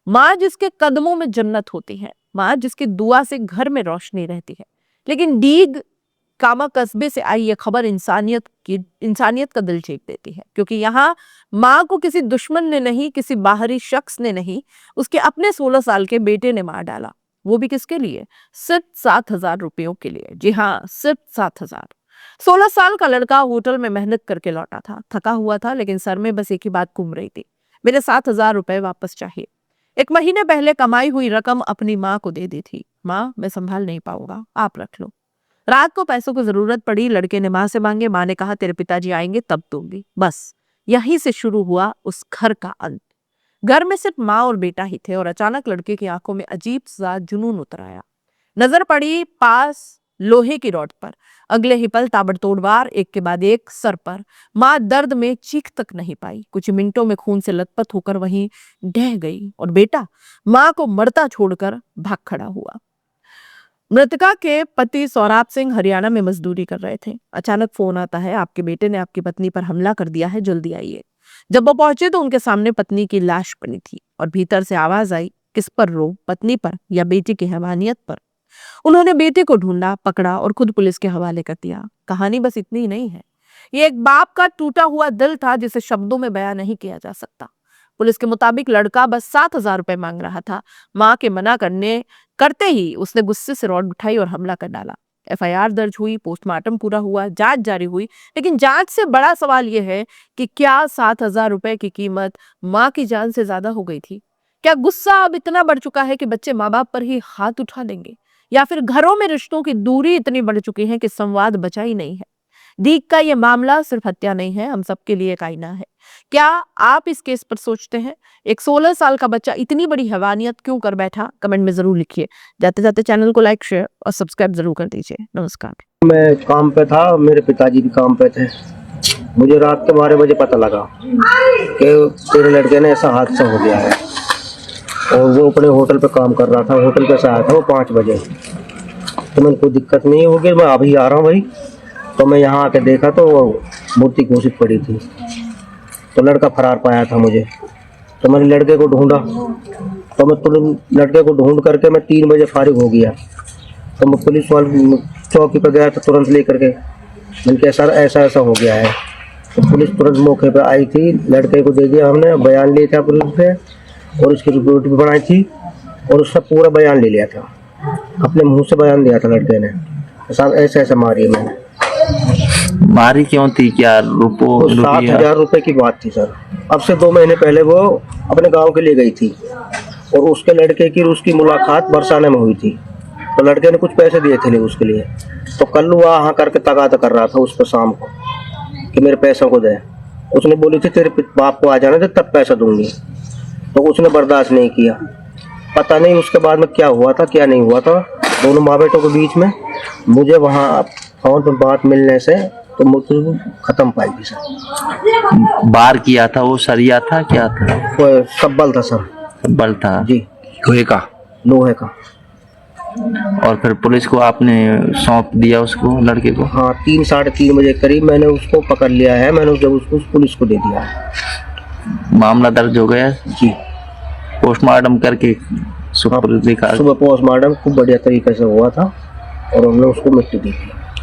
माँ जिसके कदमों में जन्नत होती है, माँ जिसकी दुआ से घर में रोशनी रहती है। लेकिन डीग कामा कस्बे से आई यह खबर इंसानियत का दिल चीर देती है, क्योंकि यहाँ माँ को किसी दुश्मन ने नहीं, किसी बाहरी शख्स ने नहीं, उसके अपने 16 साल के बेटे ने मार डाला। वो भी किसके लिए? सिर्फ 7,000 रुपयों के लिए। जी हाँ, सिर्फ 7,000। 16 साल का लड़का होटल में मेहनत करके लौटा था, थका हुआ था, लेकिन सर में बस एक ही बात घूम रही थी, मेरे 7,000 रुपए वापस चाहिए। 1 महीने पहले कमाई हुई रकम अपनी माँ को दे दी थी। माँ, मैं संभाल नहीं पाऊंगा, आप रख लो। रात को पैसों की जरूरत पड़ी, लड़के ने माँ से मांगे, माँ ने कहा तेरे पिताजी आएंगे तब दूंगी। बस यहीं से शुरू हुआ उस घर का अंत। घर में सिर्फ माँ और बेटा ही थे और अचानक लड़के की आंखों में अजीब सा जुनून उतर आया। नजर पड़ी पास लोहे की रॉड पर। अगले ही पल ताबड़तोड़ वार, एक के बाद एक सर पर। माँ दर्द में चीख तक नहीं पाई, कुछ मिनटों में खून से लथपथ होकर वहीं ढह गई और बेटा माँ को मरता छोड़कर भाग खड़ा हुआ। मृतका के पति सौराब सिंह हरियाणा में मजदूरी कर रहे थे। अचानक फोन आता है, आपके बेटे ने आपकी पत्नी पर हमला कर दिया है, जल्दी आइए। जब वो पहुंचे तो उनके सामने पत्नी की लाश पड़ी थी और भीतर से आवाज आई, किस पर रो, पत्नी पर या बेटी की हैवानियत पर? उन्होंने बेटे को ढूंढा, पकड़ा और खुद पुलिस के हवाले कर दिया। कहानी बस इतनी ही नहीं है, ये एक बाप का टूटा हुआ दिल था जिसे शब्दों में बयां नहीं किया जा सकता। पुलिस के मुताबिक लड़का बस 7,000 रुपए मांग रहा था। माँ के मना करते ही उसने गुस्से से रॉड उठाई और हमला कर डाला। एफआईआर दर्ज हुई, पोस्टमार्टम पूरा हुआ, जांच जारी हुई, लेकिन जांच से बड़ा सवाल यह है कि क्या 7,000 रुपए की कीमत माँ की जान से ज्यादा हो गई थी? क्या गुस्सा अब इतना बढ़ चुका है कि बच्चे माँ बाप पर ही हाथ उठा देंगे? या फिर घरों में रिश्तों की दूरी इतनी बढ़ चुकी है कि संवाद बचा ही नहीं है? डीग का यह मामला सिर्फ हत्या नहीं है, हम सबके लिए एक आईना है। क्या आप इस केस पर सोचते हैं एक 16 साल का बच्चा इतनी बड़ी हैवानियत क्यों कर बैठा? कमेंट में जरूर लिखिए। जाते जाते चैनल को लाइक, शेयर और सब्सक्राइब जरूर कर दीजिए। नमस्कार। मैं काम पे था, मेरे पिताजी भी काम पे थे। मुझे रात के 12 बजे पता लगा कि तेरे लड़के ने ऐसा हादसा हो गया है और वो अपने होटल पे काम कर रहा था। होटल पे से आया था वो 5 बजे। तो मैंने कोई दिक्कत नहीं होगी, मैं अभी आ रहा हूँ भाई। तो मैं यहाँ आके देखा तो वो मूर्ति घोषित पड़ी थी, तो लड़का फरार पाया था मुझे। तो मैंने लड़के को ढूंढा, तो मैं तुरंत लड़के को ढूंढ करके मैं 3 बजे फारिग हो गया। तो मैं पुलिस वाले चौकी पर गया था, तुरंत लेकर के। मैंने कहा सर ऐसा ऐसा हो गया है। तो पुलिस तुरंत मौके पर आई थी, लड़के को दे दिया हमने, बयान लिया था पुलिस से और उसकी रिपोर्ट भी बनाई थी और उसका पूरा बयान ले लिया था। अपने मुंह से बयान दिया था लड़के ने, साहब ऐसे ऐसे मारी है मैंने। मारी क्यों थी? क्या रुपो? 7,000 रुपए की बात थी सर। अब से 2 महीने पहले वो अपने गांव के लिए गई थी और उसके लड़के की उसकी मुलाकात बरसाने में हुई थी। तो लड़के ने कुछ पैसे दिए थे उसके लिए। तो कल वो वहाँ करके तगादा कर रहा था उसको शाम को कि मेरे पैसों को दे। उसने बोली थी तेरे बाप को आ जाने दे तब पैसा दूंगी। तो उसने बर्दाश्त नहीं किया। पता नहीं उसके बाद में क्या हुआ था क्या नहीं हुआ था दोनों माँ बेटों के बीच में। मुझे वहाँ फोन पर बात मिलने से तो मुझे खत्म पाई थी सर। बार किया था वो सरिया था क्या था? वो सब्बल था सर। सब्बल था जी, लोहे का? लोहे का। और फिर पुलिस को आपने सौंप दिया उसको, लड़के को? हाँ, 3 साढ़े 3 बजे करीब मैंने उसको पकड़ लिया है। मैंने जब उसको पुलिस को दे दिया। मामला दर्ज हो गया जी। पोस्टमार्टम करके सुबह पोस्टमार्टम खूब बढ़िया तरीके से हुआ था और हमने उसको मिट्टी दी थी।